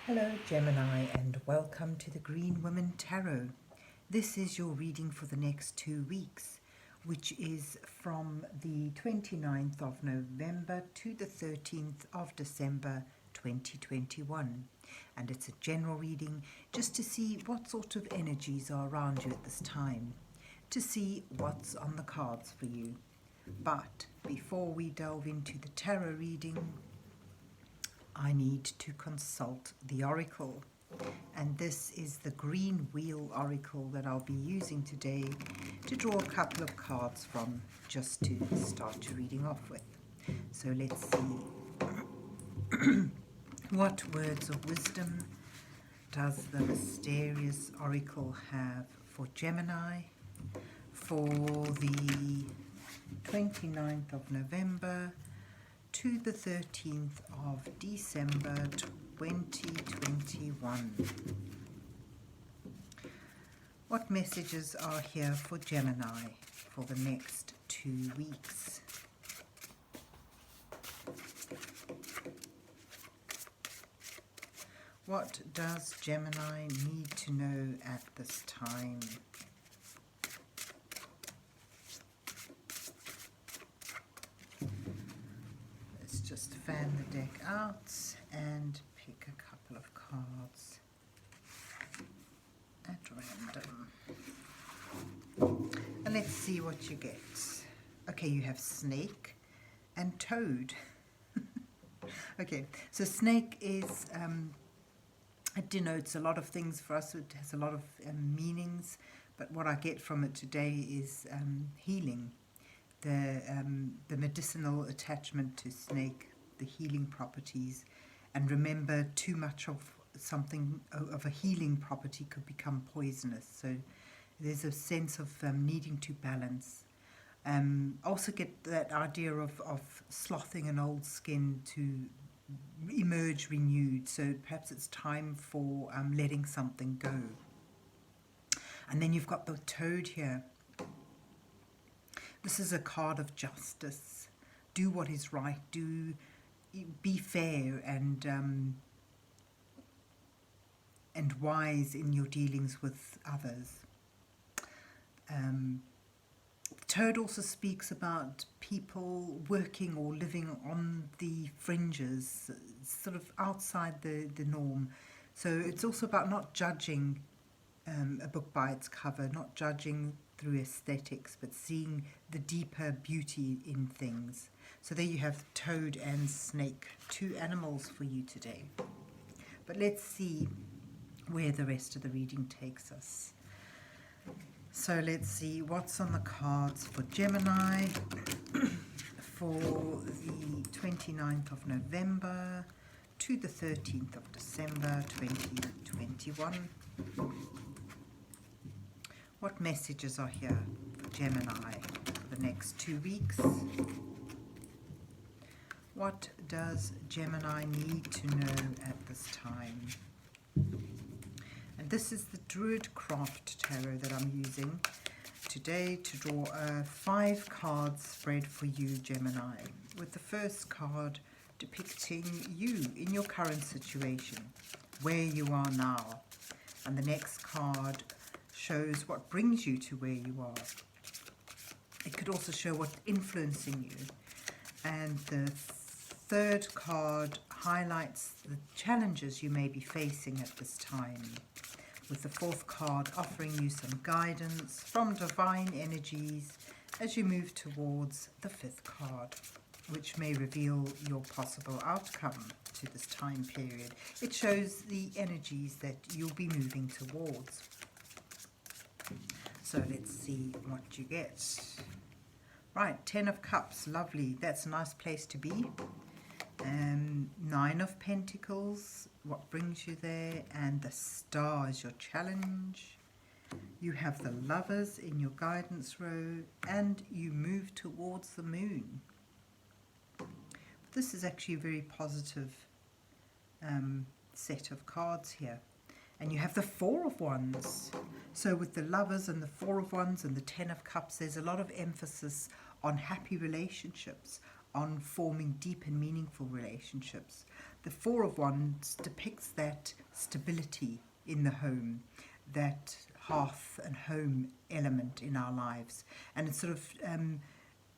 Hello Gemini and welcome to the Green Women Tarot. This is your reading for the next 2 weeks, which is from the 29th of November to the 13th of December 2021. And it's a general reading just to see what sort of energies are around you at this time, to see what's on the cards for you. But before we delve into the tarot reading, I need to consult the oracle, and this is the Green Wheel Oracle that I'll be using today to draw a couple of cards from, just to start your reading off with. So let's see what words of wisdom does the mysterious oracle have for Gemini for the 29th of November to the 13th of December 2021. What messages are here for Gemini for the next 2 weeks? What does Gemini need to know at this time? Just fan the deck out and pick a couple of cards at random. And let's see what you get. Okay, you have snake and toad. Okay, so snake is, it denotes a lot of things for us. It has a lot of meanings, but what I get from it today is healing. The medicinal attachment to snake, the healing properties, and remember, too much of something of a healing property could become poisonous. So there's a sense of needing to balance. Also get that idea of slothing an old skin to emerge renewed. So perhaps it's time for letting something go. And then you've got the toad here. This is a card of justice. Do what is right. Be fair and wise in your dealings with others. Toad also speaks about people working or living on the fringes, sort of outside the norm. So it's also about not judging a book by its cover, not judging through aesthetics, but seeing the deeper beauty in things. So there you have toad and snake, 2 animals for you today. But let's see where the rest of the reading takes us. So let's see what's on the cards for Gemini for the 29th of November to the 13th of December 2021. What messages are here for Gemini for the next 2 weeks? What does Gemini need to know at this time? And this is the Druid Craft Tarot that I'm using today to draw a 5-card spread for you, Gemini, with the first card depicting you in your current situation, where you are now, and the next card shows what brings you to where you are. It could also show what's influencing you. And the third card highlights the challenges you may be facing at this time, with the fourth card offering you some guidance from divine energies as you move towards the 5th card, which may reveal your possible outcome to this time period. It shows the energies that you'll be moving towards. So let's see what you get. Right, 10 of Cups, lovely. That's a nice place to be. 9 of Pentacles, what brings you there? And the Star is your challenge. You have the Lovers in your guidance row, and you move towards the Moon. This is actually a very positive set of cards here. And you have the 4 of Wands. So with the Lovers and the 4 of Wands and the 10 of Cups, there's a lot of emphasis on happy relationships, on forming deep and meaningful relationships. the Four of Wands depicts that stability in the home, that hearth and home element in our lives. And it sort of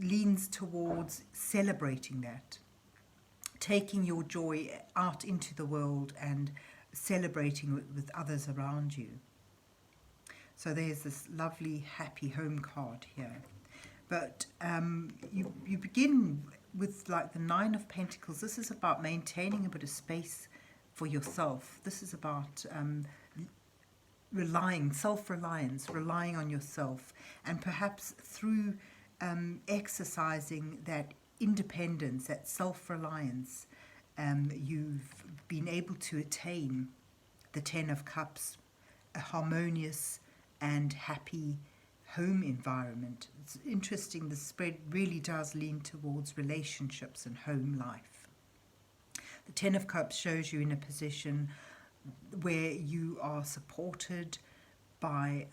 leans towards celebrating that, taking your joy out into the world and celebrating with others around you. So there's this lovely happy home card here. But you begin with like the Nine of Pentacles. This is about maintaining a bit of space for yourself. This is about self-reliance, relying on yourself, and perhaps through exercising that independence, that self-reliance, you've been able to attain the Ten of Cups, a harmonious and happy home environment. It's interesting, the spread really does lean towards relationships and home life. The Ten of Cups shows you in a position where you are supported by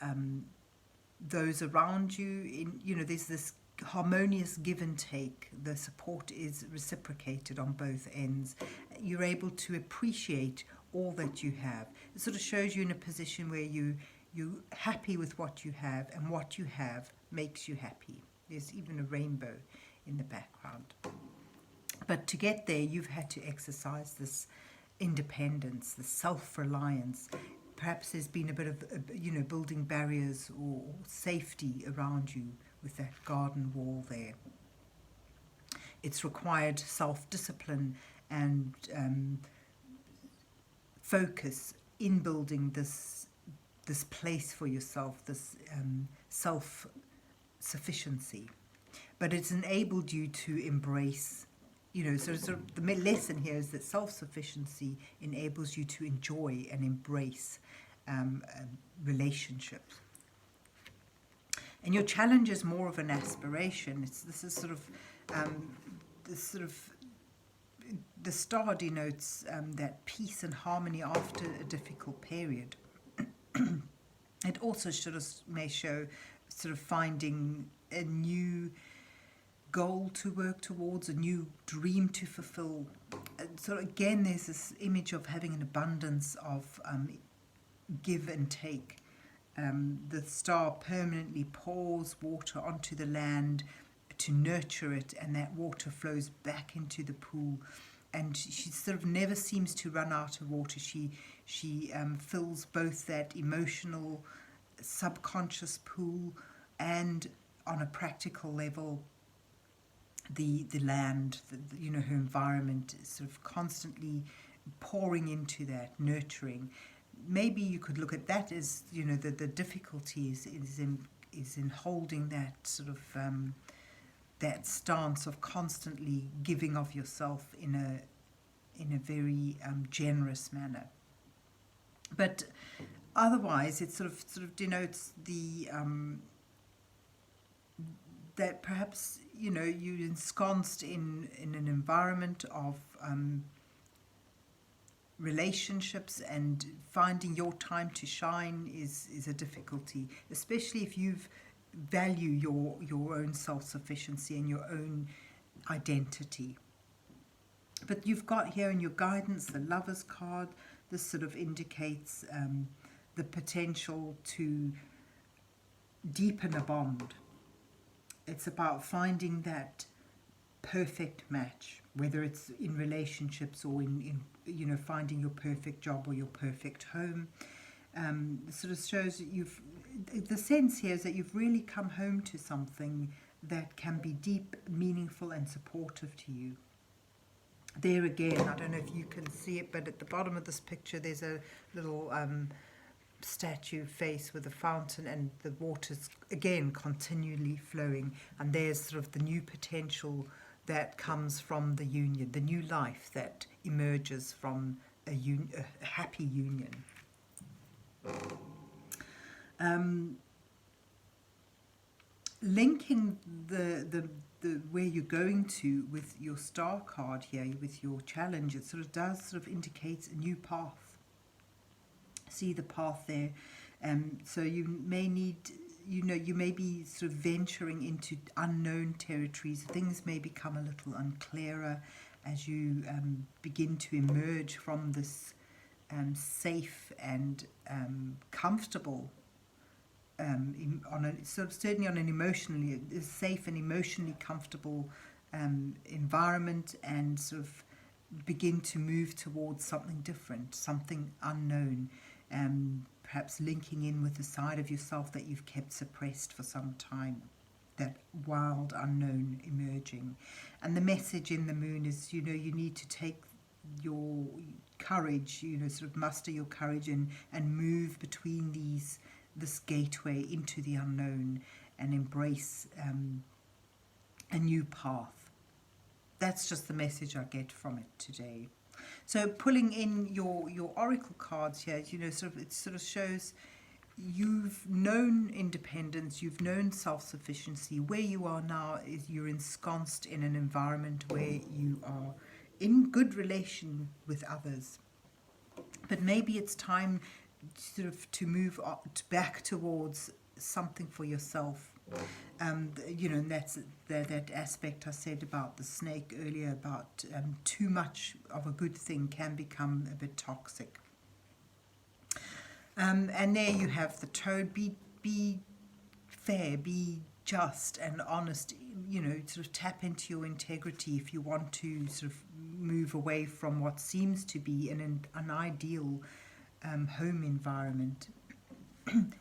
those around you. There's this harmonious give and take. The support is reciprocated on both ends. You're able to appreciate all that you have. It sort of shows you in a position where you're happy with what you have, and what you have makes you happy. There's even a rainbow in the background. But to get there, you've had to exercise this independence, the self-reliance. Perhaps there's been a bit of, building barriers or safety around you with that garden wall there. It's required self-discipline and focus in building this place for yourself, this self-sufficiency. But it's enabled you to embrace, so sort of the lesson here is that self-sufficiency enables you to enjoy and embrace relationships. And your challenge is more of an aspiration. The star denotes that peace and harmony after a difficult period. It also may show sort of finding a new goal to work towards, a new dream to fulfill. So again, there's this image of having an abundance of give and take. The star permanently pours water onto the land to nurture it, and that water flows back into the pool. And she sort of never seems to run out of water. She fills both that emotional, subconscious pool, and on a practical level, the land, her environment is sort of constantly pouring into that, nurturing. Maybe you could look at that as, the difficulty is in holding that sort of that stance of constantly giving of yourself in a very generous manner. But otherwise, it sort of denotes the that perhaps you're ensconced in an environment of relationships, and finding your time to shine is a difficulty, especially if you value your own self-sufficiency and your own identity. But you've got here in your guidance the Lover's card. This sort of indicates the potential to deepen a bond. It's about finding that perfect match, whether it's in relationships or in finding your perfect job or your perfect home. It sort of shows that the sense here is that you've really come home to something that can be deep, meaningful, and supportive to you. There again, I don't know if you can see it, but at the bottom of this picture there's a little statue face with a fountain, and the water's again continually flowing, and there's sort of the new potential that comes from the union, the new life that emerges from a happy union. Linking the where you're going to with your star card here, with your challenge, it does indicate a new path. See the path there. So you may need, you may be sort of venturing into unknown territories. Things may become a little unclearer, as you begin to emerge from this safe and comfortable, certainly on an emotionally safe and emotionally comfortable environment, and sort of begin to move towards something different, something unknown, perhaps linking in with the side of yourself that you've kept suppressed for some time, that wild unknown emerging. And the message in the moon is, you need to take your courage, sort of muster your courage and move between this gateway into the unknown, and embrace a new path. That's just the message I get from it today. So pulling in your oracle cards here, it sort of shows you've known independence, you've known self-sufficiency. Where you are now is you're ensconced in an environment where you are in good relation with others. But maybe it's time sort of to move back towards something for yourself. And that's that aspect I said about the snake earlier, about too much of a good thing can become a bit toxic. And there you have the toad. Be fair, be just and honest, sort of tap into your integrity if you want to sort of move away from what seems to be an ideal home environment.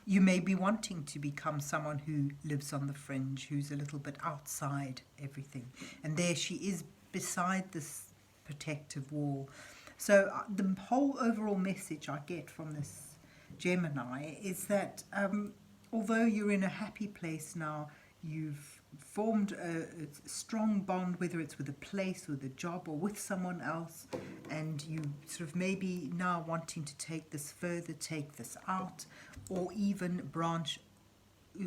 You may be wanting to become someone who lives on the fringe, who's a little bit outside everything. And there she is beside this protective wall. So the whole overall message I get from this Gemini is that although you're in a happy place now, you've formed a strong bond, whether it's with a place, with a job, or with someone else, and you sort of maybe now wanting to take this further, take this out, or even branch,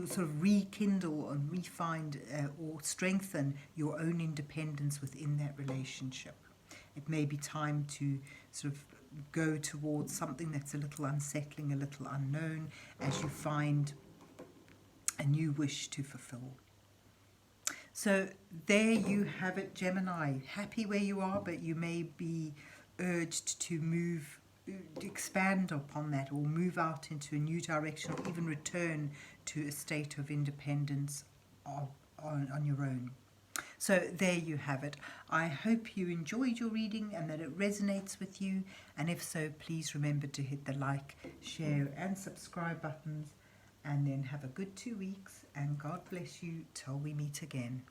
sort of rekindle and refine or strengthen your own independence within that relationship. It may be time to sort of go towards something that's a little unsettling, a little unknown, as you find a new wish to fulfill. So there you have it, Gemini. Happy where you are, but you may be urged to move, expand upon that, or move out into a new direction, or even return to a state of independence on your own. So there you have it. I hope you enjoyed your reading and that it resonates with you. And if so, please remember to hit the like, share and subscribe buttons. And then have a good 2 weeks, and God bless you till we meet again.